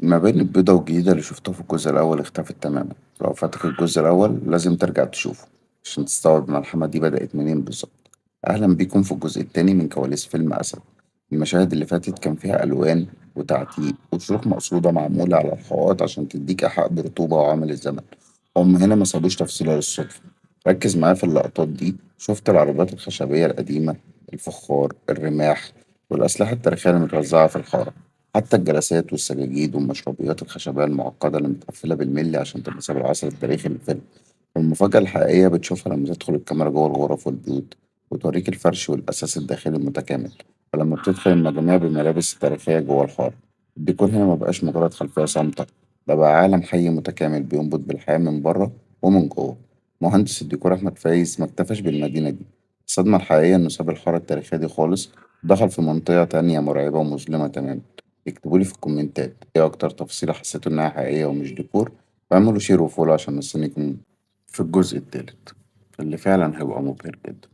المباني البيضاء والجديدة اللي شفتها في الجزء الأول اختفت تماما. لو فاتك الجزء الأول لازم ترجع تشوفه عشان تستوعب الملحمة دي بدأت منين بالظبط. أهلا بيكم في الجزء التاني من كواليس فيلم أسد. المشاهد اللي فاتت كان فيها ألوان وتعتيق وشروخ مقصودة معمولة على الحوائط عشان تديك إيحاء برطوبة وعمل الزمن. هم هنا ما سابوش تفصيلة للصدفة. ركز معايا في اللقطات دي، شفت العربيات الخشبية القديمة، الفخار، الرماح، والأسلحة التاريخية المتوزعة في الحارة. حتى الجلسات والسجاجيد والمشربيات الخشبية المعقدة اللي متقفلة بالملي عشان تناسب العصر التاريخي للفيلم. المفاجأة الحقيقية بتشوفها لما تدخل الكاميرا جوه الغرف والبيوت وتوريك الفرش والأساس الداخلي المتكامل، ولما بتدخل المجاميع بالملابس التاريخية جوه الحارة. الديكور هنا مبقاش مجرد خلفية صامتة، ده بقى عالم حي متكامل بينبض بالحياة من بره ومن جوه. مهندس الديكور أحمد فايز مكتفاش بالمدينة دي. الصدمة الحقيقية إنه ساب الحارة التاريخية دي خالص، دخل في منطقة تانية مرعبة ومظلمة تماما. اكتبولي في الكومنتات ايه أكتر تفصيلة حسيتوا إنها حقيقية ومش ديكور، واعملوا شير وفولو عشان نستنيكم في الجزء التالت اللي فعلا هيبقى مبهر جدا.